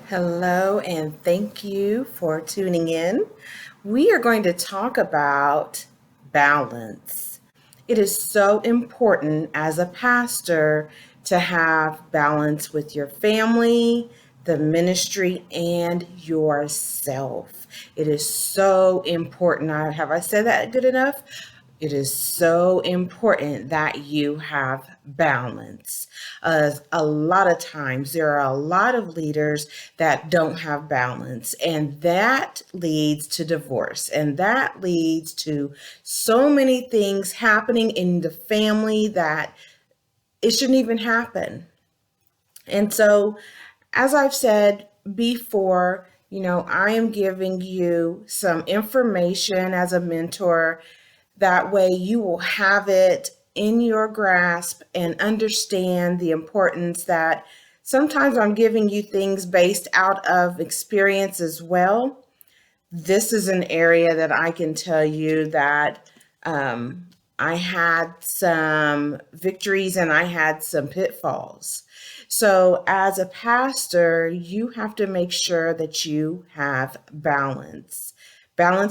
Hello, and thank you for tuning in. We are going to talk about balance. It is so important as a pastor to have balance with your family, the ministry, and yourself. It is so important. Have I said that good enough? It is so important that you have balance. A lot of times, there are a lot of leaders that don't have balance, and that leads to divorce, and that leads to so many things happening in the family that it shouldn't even happen. And so, as I've said before, I am giving you some information as a mentor. That way, you will have it in your grasp and understand the importance that sometimes I'm giving you things based out of experience as well. This is an area that I can tell you that I had some victories and I had some pitfalls. So, as a pastor, you have to make sure that you have balance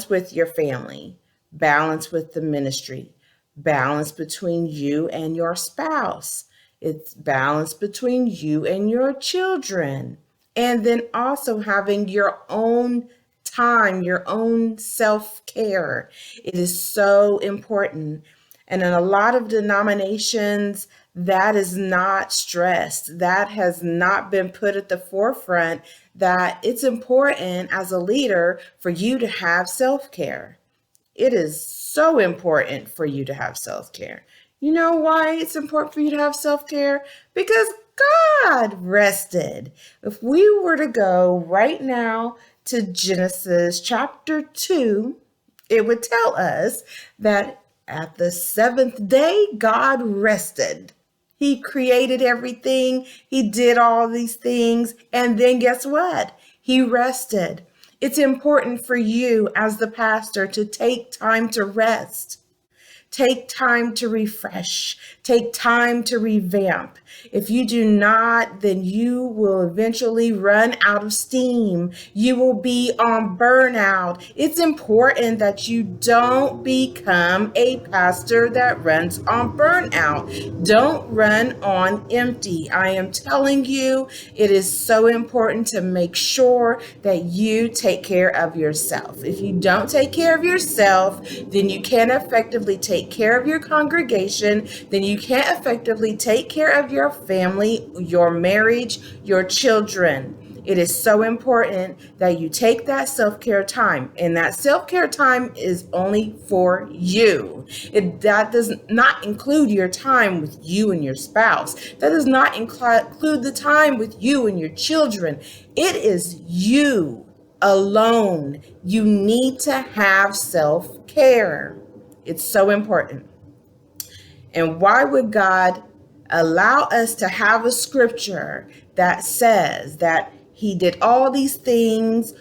with your family, balance with the ministry, balance between you and your spouse. It's balance between you and your children. And then also having your own time, your own self care. It is so important. And in a lot of denominations, that is not stressed. That has not been put at the forefront that it's important as a leader for you to have self care. It is so important for you to have self care. You know why it's important for you to have self care? Because God rested. If we were to go right now to Genesis chapter 2, it would tell us that at the seventh day, God rested. He created everything, He did all these things, and then guess what? He rested. It's important for you as the pastor to take time to rest. Take time to refresh. Take time to revamp. If you do not, then you will eventually run out of steam. You will be on burnout. It's important that you don't become a pastor that runs on burnout. Don't run on empty. I am telling you, it is so important to make sure that you take care of yourself. If you don't take care of yourself, then you can't effectively take care of your congregation, then you can't effectively take care of your family, your marriage, your children. It is so important that you take that self-care time, and that self-care time is only for you. That does not include your time with you and your spouse. That does not include the time with you and your children. It is you alone. You need to have self-care. It's so important. And why would God allow us to have a scripture that says that He did all these things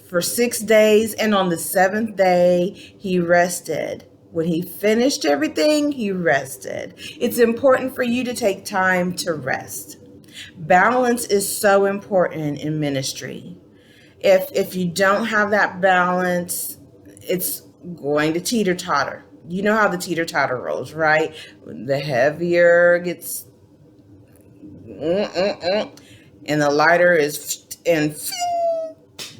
for 6 days, and on the seventh day, He rested? When He finished everything, He rested. It's important for you to take time to rest. Balance is so important in ministry. If you don't have that balance, it's going to teeter totter. You know how the teeter totter rolls, right? The heavier gets, and the lighter is and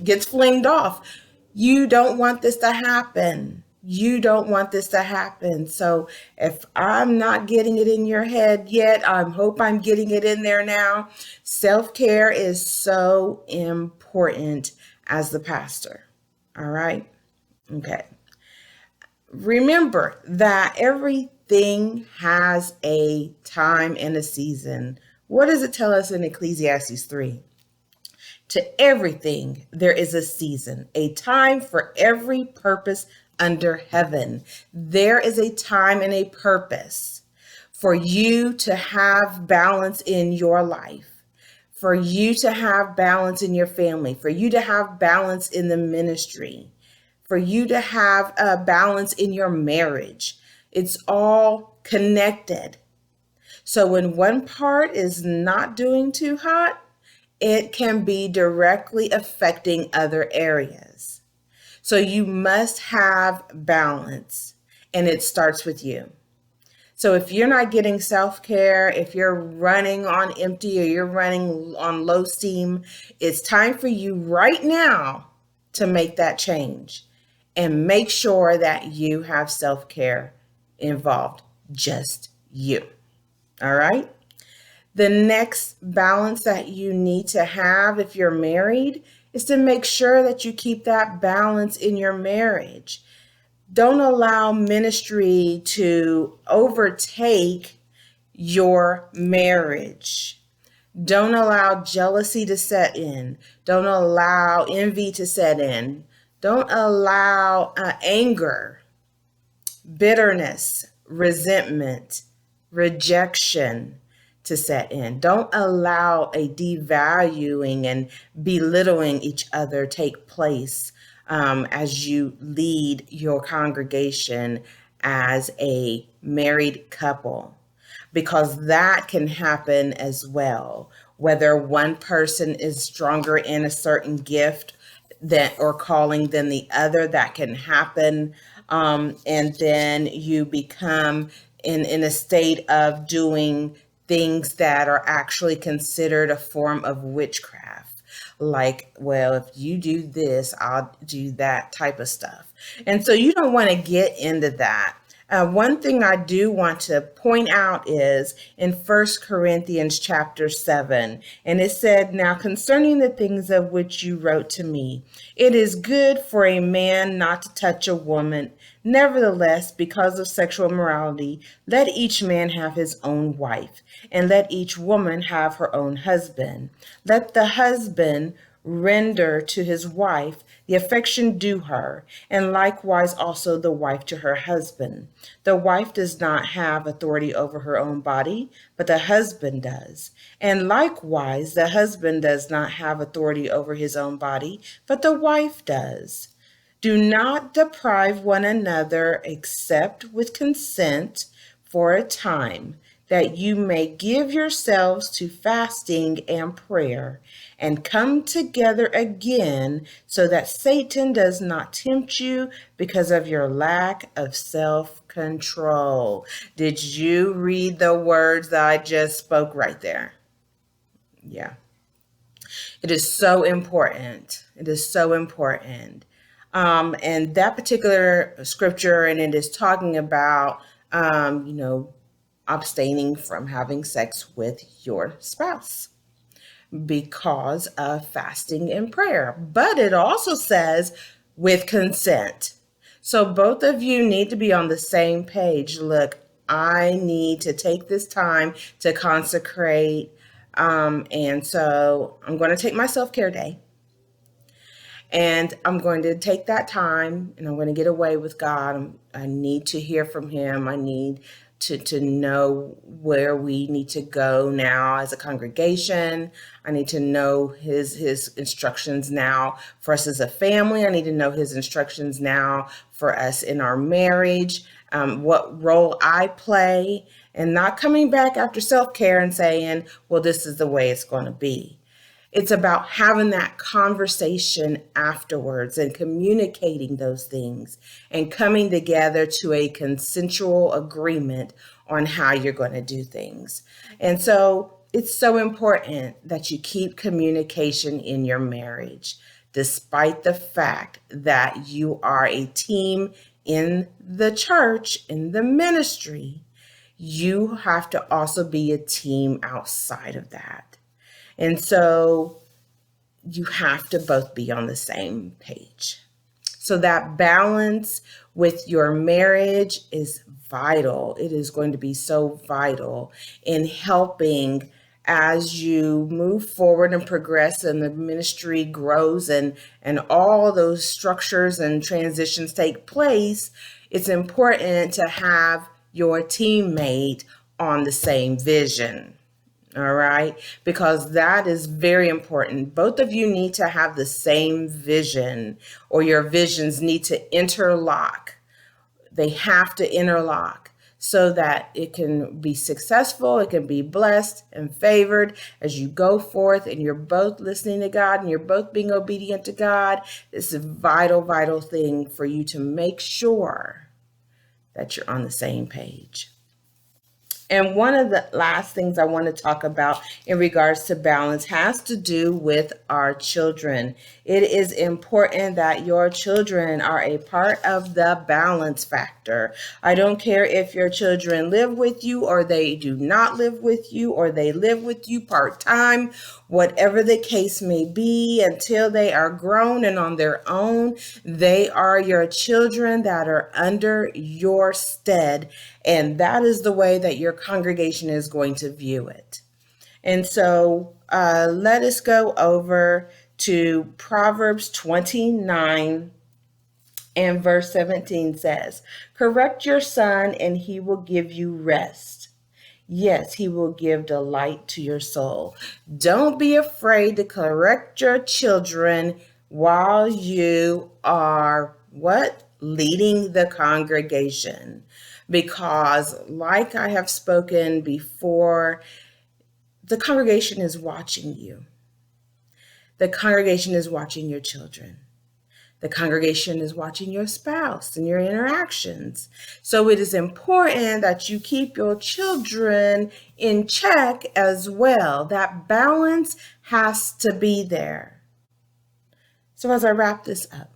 gets flinged off. You don't want this to happen. You don't want this to happen. So if I'm not getting it in your head yet, I hope I'm getting it in there now. Self-care is so important as the pastor. All right? Okay. Remember that everything has a time and a season. What does it tell us in Ecclesiastes 3? To everything there is a season, a time for every purpose under heaven. There is a time and a purpose for you to have balance in your life, for you to have balance in your family, for you to have balance in the ministry, for you to have a balance in your marriage. It's all connected. So when one part is not doing too hot, it can be directly affecting other areas. So you must have balance, and it starts with you. So if you're not getting self-care, if you're running on empty or you're running on low steam, it's time for you right now to make that change and make sure that you have self-care involved, just you. All right? The next balance that you need to have if you're married is to make sure that you keep that balance in your marriage. Don't allow ministry to overtake your marriage. Don't allow jealousy to set in. Don't allow envy to set in. Don't allow anger, bitterness, resentment, rejection to set in. Don't allow a devaluing and belittling each other take place as you lead your congregation as a married couple, because that can happen as well. Whether one person is stronger in a certain gift that or calling than the other, that can happen. And then you become in a state of doing things that are actually considered a form of witchcraft. Like, well, if you do this, I'll do that type of stuff. And so you don't want to get into that. One thing I do want to point out is in 1 Corinthians chapter 7, and it said, "Now concerning the things of which you wrote to me, it is good for a man not to touch a woman. Nevertheless, because of sexual immorality, let each man have his own wife, and let each woman have her own husband. Let the husband render to his wife the affection due her, and likewise also the wife to her husband. The wife does not have authority over her own body, but the husband does. And likewise the husband does not have authority over his own body, but the wife does. Do not deprive one another except with consent for a time, that you may give yourselves to fasting and prayer, and come together again, so that Satan does not tempt you because of your lack of self-control." Did you read the words that I just spoke right there? Yeah. It is so important. It is so important. And that particular scripture, and it is talking about, abstaining from having sex with your spouse because of fasting and prayer. But it also says with consent. So both of you need to be on the same page. Look, I need to take this time to consecrate. And so I'm going to take my self-care day. And I'm going to take that time and I'm going to get away with God. I need to hear from him. I need to know where we need to go now as a congregation. I need to know his instructions now for us as a family. I need to know his instructions now for us in our marriage, what role I play, and not coming back after self-care and saying, well, this is the way it's going to be. It's about having that conversation afterwards and communicating those things and coming together to a consensual agreement on how you're going to do things. And so it's so important that you keep communication in your marriage, despite the fact that you are a team in the church, in the ministry. You have to also be a team outside of that. And so you have to both be on the same page. So that balance with your marriage is vital. It is going to be so vital in helping as you move forward and progress and the ministry grows and all those structures and transitions take place. It's important to have your teammate on the same vision. All right, because that is very important. Both of you need to have the same vision, or your visions need to interlock. They have to interlock so that it can be successful, it can be blessed and favored as you go forth and you're both listening to God and you're both being obedient to God. It's a vital, vital thing for you to make sure that you're on the same page. And one of the last things I want to talk about in regards to balance has to do with our children. It is important that your children are a part of the balance factor. I don't care if your children live with you or they do not live with you or they live with you part-time, whatever the case may be, until they are grown and on their own, they are your children that are under your stead. And that is the way that your congregation is going to view it. And so let us go over to Proverbs 29 and verse 17 says, "Correct your son and he will give you rest. Yes, he will give delight to your soul." Don't be afraid to correct your children while you are what? Leading the congregation. Because like I have spoken before, the congregation is watching you. The congregation is watching your children. The congregation is watching your spouse and your interactions. So it is important that you keep your children in check as well. That balance has to be there. So as I wrap this up,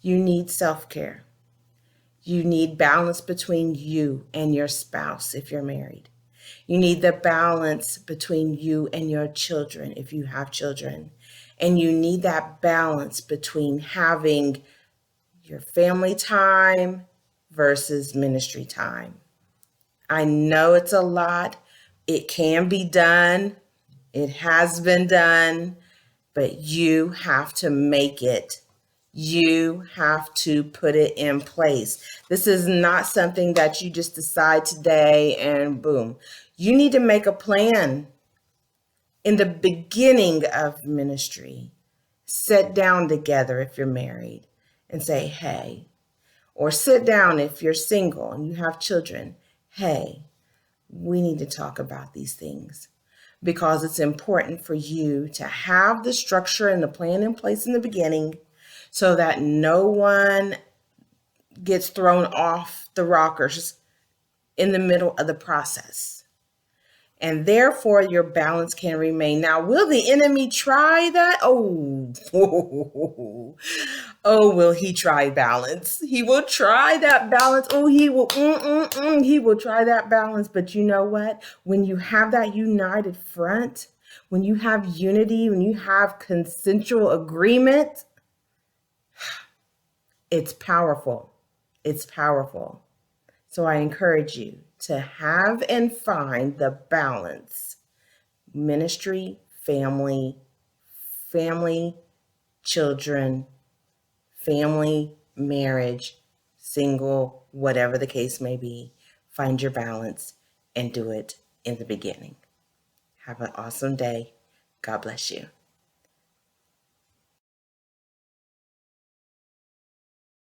you need self-care. You need balance between you and your spouse if you're married. You need the balance between you and your children if you have children. And you need that balance between having your family time versus ministry time. I know it's a lot. It can be done. It has been done, but you have to make it. You have to put it in place. This is not something that you just decide today and boom. You need to make a plan in the beginning of ministry. Sit down together if you're married and say, hey, or sit down if you're single and you have children. Hey, we need to talk about these things, because it's important for you to have the structure and the plan in place in the beginning so that no one gets thrown off the rockers in the middle of the process. And therefore your balance can remain. Now, will the enemy try that? Oh, will he try balance? He will try that balance. Oh, he will try that balance. But you know what? When you have that united front, when you have unity, when you have consensual agreement, it's powerful. It's powerful. So I encourage you to have and find the balance. Ministry, family, children, family, marriage, single, whatever the case may be. Find your balance and do it in the beginning. Have an awesome day. God bless you.